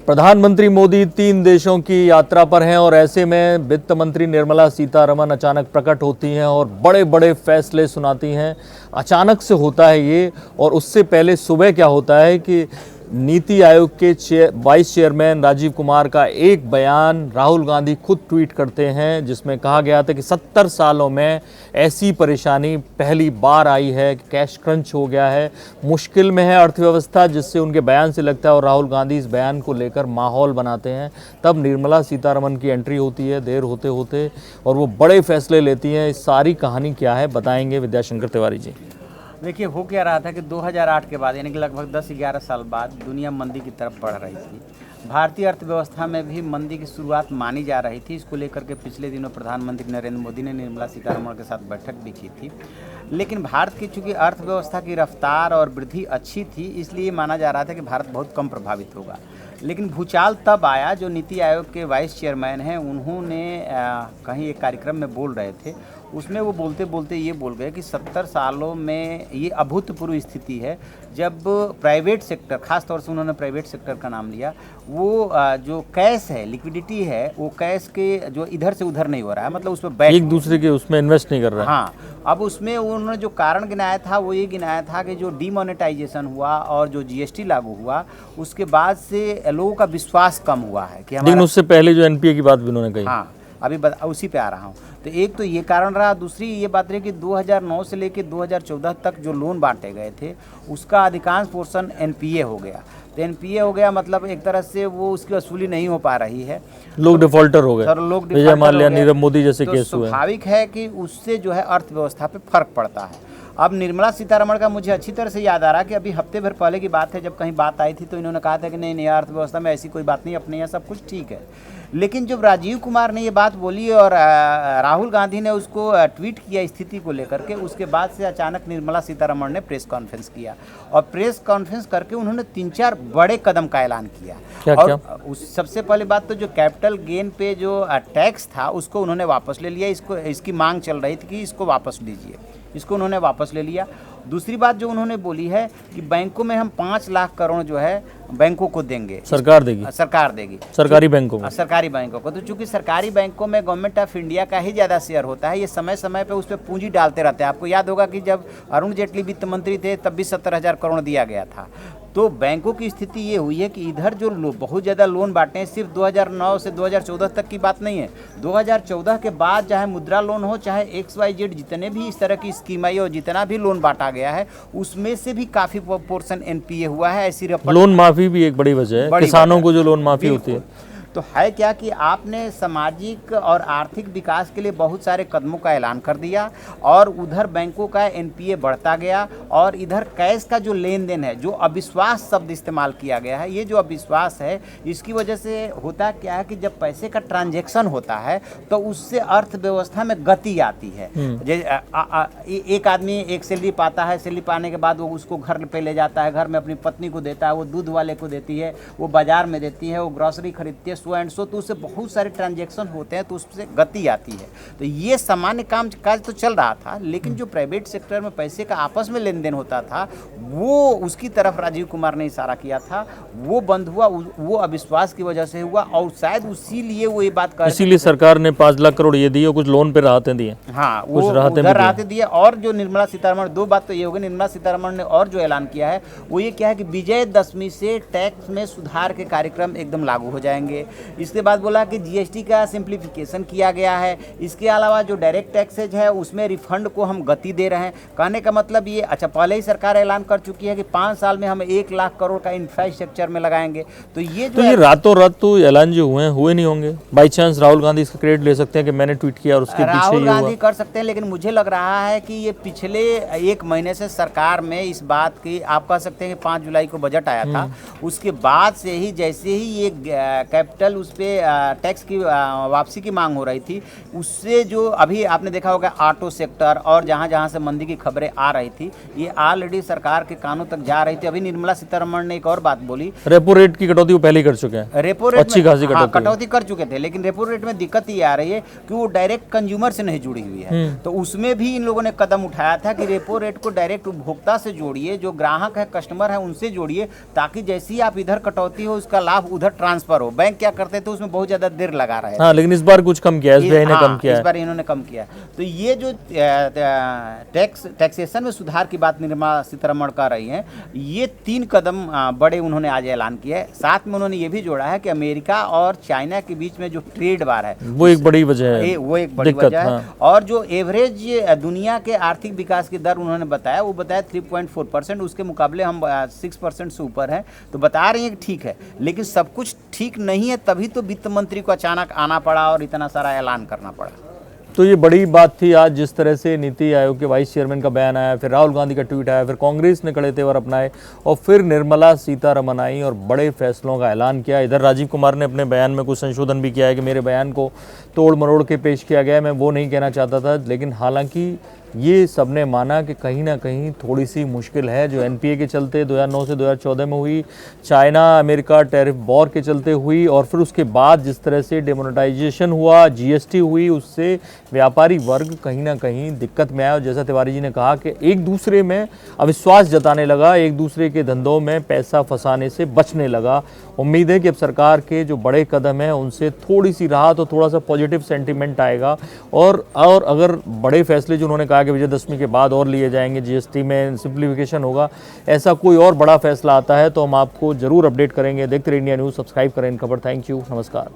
प्रधानमंत्री मोदी 3 देशों की यात्रा पर हैं और ऐसे में वित्त मंत्री निर्मला सीतारमण अचानक प्रकट होती हैं और बड़े बड़े फैसले सुनाती हैं। अचानक से होता है ये, और उससे पहले सुबह क्या होता है कि नीति आयोग के वाइस चेयरमैन राजीव कुमार का एक बयान राहुल गांधी खुद ट्वीट करते हैं, जिसमें कहा गया था कि 70 सालों में ऐसी परेशानी पहली बार आई है कि कैश क्रंच हो गया है, मुश्किल में है अर्थव्यवस्था, जिससे उनके बयान से लगता है। और राहुल गांधी इस बयान को लेकर माहौल बनाते हैं। तब निर्मला सीतारमण की एंट्री होती है देर होते होते, और वो बड़े फैसले लेती हैं। इस सारी कहानी क्या है बताएंगे विद्याशंकर तिवारी जी। देखिए, हो क्या रहा था कि 2008 के बाद, यानी कि लगभग 10-11 साल बाद दुनिया मंदी की तरफ बढ़ रही थी। भारतीय अर्थव्यवस्था में भी मंदी की शुरुआत मानी जा रही थी। इसको लेकर के पिछले दिनों प्रधानमंत्री नरेंद्र मोदी ने निर्मला सीतारमण के साथ बैठक भी की थी। लेकिन भारत की चूंकि अर्थव्यवस्था की रफ्तार और वृद्धि अच्छी थी, इसलिए माना जा रहा था कि भारत बहुत कम प्रभावित होगा। लेकिन भूचाल तब आया, जो नीति आयोग के वाइस चेयरमैन हैं, उन्होंने कहीं एक कार्यक्रम में बोल रहे थे। उसमें वो बोलते बोलते ये बोल गए कि 70 सालों में ये अभूतपूर्व स्थिति है जब प्राइवेट सेक्टर, खास तौर से उन्होंने प्राइवेट सेक्टर का नाम लिया, वो जो कैश है, लिक्विडिटी है, वो कैश के जो इधर से उधर नहीं हो रहा है, मतलब उसमें बैठ एक दूसरे के उसमें इन्वेस्ट नहीं कर रहा है। हाँ, अब उसमें उन्होंने जो कारण गिनाया था वो ये गिनाया था कि जो डीमोनेटाइजेशन हुआ और जो जीएसटी लागू हुआ, उसके बाद से लोगों का विश्वास कम हुआ है कि लेकिन उससे पहले जो एनपीए की बात भी उन्होंने कही। हाँ, अभी उसी पे आ रहा हूँ। तो एक तो ये कारण रहा, दूसरी ये बात रही कि 2009 से लेकर 2014 तक जो लोन बांटे गए थे, उसका अधिकांश पोर्शन एनपीए हो गया। तो एनपीए हो गया मतलब एक तरह से वो उसकी वसूली नहीं हो पा रही है, लोग डिफॉल्टर हो गए। सर, लोग विजय माल्या, नीरव मोदी जैसे केस हुए। स्वाभाविक है कि उससे जो है अर्थव्यवस्था पे फर्क पड़ता है। अब निर्मला सीतारमण का मुझे अच्छी तरह से याद आ रहा कि अभी हफ्ते भर पहले की बात है, जब कहीं बात आई थी तो इन्होंने कहा था कि नहीं, अर्थव्यवस्था में ऐसी कोई बात नहीं, अपने यहाँ सब कुछ ठीक है। लेकिन जब राजीव कुमार ने ये बात बोली और राहुल गांधी ने उसको ट्वीट किया स्थिति को लेकर के, उसके बाद से अचानक निर्मला सीतारमण ने प्रेस कॉन्फ्रेंस किया और प्रेस कॉन्फ्रेंस करके उन्होंने 3-4 बड़े कदम का ऐलान किया। क्या? उस सबसे पहले बात तो जो कैपिटल गेन पे जो टैक्स था उसको उन्होंने वापस ले लिया। इसकी मांग चल रही थी कि इसको वापस लीजिए, इसको उन्होंने वापस ले लिया। दूसरी बात जो उन्होंने बोली है कि बैंकों में हम 5 लाख करोड़ जो है बैंकों को देंगे, सरकार देगी सरकारी बैंकों को। सरकारी बैंकों को तो चूंकि सरकारी बैंकों में गवर्नमेंट ऑफ इंडिया का ही ज़्यादा शेयर होता है, ये समय समय पे उस पर पूंजी डालते रहते हैं। आपको याद होगा कि जब अरुण जेटली वित्त मंत्री थे तब भी 70,000 करोड़ दिया गया था। तो बैंकों की स्थिति ये हुई है कि इधर जो बहुत ज़्यादा लोन बांटे हैं, सिर्फ 2009 से 2014 तक की बात नहीं है, 2014 के बाद चाहे मुद्रा लोन हो, चाहे XYZ जितने भी इस तरह की स्कीम आई और जितना भी लोन बांटा गया है, उसमें से भी काफ़ी पोर्शन एनपीए हुआ है। ऐसी लोन माफी भी एक बड़ी वजह है, किसानों को जो लोन माफी होती है। तो है क्या कि आपने सामाजिक और आर्थिक विकास के लिए बहुत सारे कदमों का ऐलान कर दिया और उधर बैंकों का एनपीए बढ़ता गया और इधर कैश का जो लेन देन है, जो अविश्वास शब्द इस्तेमाल किया गया है, ये जो अविश्वास है, इसकी वजह से होता क्या है कि जब पैसे का ट्रांजैक्शन होता है तो उससे अर्थव्यवस्था में गति आती है। एक आदमी एक सैलरी पाता है, सैलरी पाने के बाद वो उसको घर पे ले जाता है, घर में अपनी पत्नी को देता है, वो दूध वाले को देती है, वो बाजार में देती है, वो ग्रॉसरी खरीदती है, सो एंड सो। तो उससे बहुत सारे ट्रांजैक्शन होते हैं, तो उससे गति आती है। तो ये सामान्य काज तो चल रहा था, लेकिन जो प्राइवेट सेक्टर में पैसे का आपस में लेन देन होता था, वो उसकी तरफ राजीव कुमार ने इशारा किया था, वो बंद हुआ। वो अविश्वास की वजह से हुआ और शायद इसीलिए वो ये बात कर, इसीलिए सरकार ने 5 लाख करोड़ ये दिए और कुछ लोन पे राहतें दिए। हाँ, वो राहतें दिए। और जो निर्मला सीतारमण, दो बात तो ये होगी, निर्मला सीतारमण ने और जो ऐलान किया है वो ये क्या है कि विजयदशमी से टैक्स में सुधार के कार्यक्रम एकदम लागू हो जाएंगे। इसके बाद बोला कि जीएसटी का सिंप्लीफिकेशन किया गया है। इसके अलावा जो डायरेक्ट टैक्सेज है उसमें रिफंड को हम गति दे रहे हैं। कहने का मतलब ये, अच्छा, पहले ही सरकार ऐलान कर चुकी है कि 5 साल में हम 1 लाख करोड़ का इंफ्रास्ट्रक्चर में लगाएंगे। तो ये जो रातों रात तो ऐलान जो हुए नहीं होंगे। बाई चांस राहुल गांधी इसका क्रेडिट ले सकते हैं कि मैंने ट्वीट किया और उसके पीछे राहुल गांधी कर सकते हैं, लेकिन मुझे लग रहा है कि ये पिछले 1 महीने से सरकार में इस बात की, आप कह सकते हैं कि 5 जुलाई को बजट आया था, उसके बाद से ही जैसे ही ये कैपिटल डिजिटल उस पर टैक्स की वापसी की मांग हो रही थी, उससे जो अभी आपने देखा होगा ऑटो सेक्टर और जहाँ जहाँ से मंदी की खबरें आ रही थी, ये ऑलरेडी सरकार के कानों तक जा रही थी। अभी निर्मला सीतारमण ने एक और बात बोली, रेपो रेट की कटौती वो पहले ही कर चुके हैं, रेपो रेट अच्छी खासी कटौती कर चुके थे, लेकिन रेपो रेट में दिक्कत ये आ रही है कि वो डायरेक्ट कंज्यूमर से नहीं जुड़ी हुई है। तो उसमें भी इन लोगों ने कदम उठाया था कि रेपो रेट को डायरेक्ट उपभोक्ता से जोड़िए, जो ग्राहक है कस्टमर है उनसे जोड़िए, ताकि जैसी आप इधर कटौती हो उसका लाभ उधर ट्रांसफर हो। बैंक क्या करते थे उसमें बहुत ज्यादा देर लगा रहे थे। हाँ, लेकिन इस बार कुछ कम किया, एसबीआई ने कम किया इस बार इन्होंने कम किया। तो ये जो टैक्सेशन में सुधार की बात निर्मला सीतारमण कर रही हैं, ये 3 कदम बड़े उन्होंने आज ऐलान किया है। साथ में उन्होंने ये भी जोड़ा है कि अमेरिका और चाइना के बीच में जो ट्रेड वार है वो एक बड़ी वजह है, वो एक बड़ी वजह है। और जो एवरेज दुनिया के आर्थिक विकास की दर उन्होंने बताया, वो बताया 3.4%, उसके मुकाबले हम 6% से ऊपर है। तो बता रही हैं कि ठीक है, लेकिन सब कुछ ठीक नहीं है, तभी तो वित्त मंत्री को अचानक आना पड़ा और इतना सारा ऐलान करना पड़ा। तो ये बड़ी बात थी आज, जिस तरह से नीति आयोग के वाइस चेयरमैन का बयान आया, फिर राहुल गांधी का ट्वीट आया, फिर कांग्रेस ने कड़े तेवर अपनाए और फिर निर्मला सीतारमण आई और बड़े फैसलों का ऐलान किया। इधर राजीव कुमार ने अपने बयान में कुछ संशोधन भी किया है कि मेरे बयान को तोड़ मरोड़ के पेश किया गया है, मैं वो नहीं कहना चाहता था। लेकिन हालांकि ये सबने माना कि कहीं ना कहीं थोड़ी सी मुश्किल है, जो एनपीए के चलते 2009 से 2014 में हुई, चाइना अमेरिका टैरिफ वॉर के चलते हुई, और फिर उसके बाद जिस तरह से डिमोनेटाइजेशन हुआ, जीएसटी हुई, उससे व्यापारी वर्ग कहीं ना कहीं दिक्कत में आया। और जैसा तिवारी जी ने कहा कि एक दूसरे में अविश्वास जताने लगा, एक दूसरे के धंधों में पैसा फंसाने से बचने लगा। उम्मीद है कि अब सरकार के जो बड़े कदम हैं उनसे थोड़ी सी राहत और थोड़ा सा पॉजिटिव सेंटीमेंट आएगा। और अगर बड़े फैसले जो उन्होंने कहा कि विजयदशमी के बाद और लिए जाएंगे, जीएसटी में सिंप्लीफिकेशन होगा, ऐसा कोई और बड़ा फैसला आता है तो हम आपको जरूर अपडेट करेंगे। देखते रहिए इंडिया न्यूज़, सब्सक्राइब करें इन खबर। थैंक यू, नमस्कार।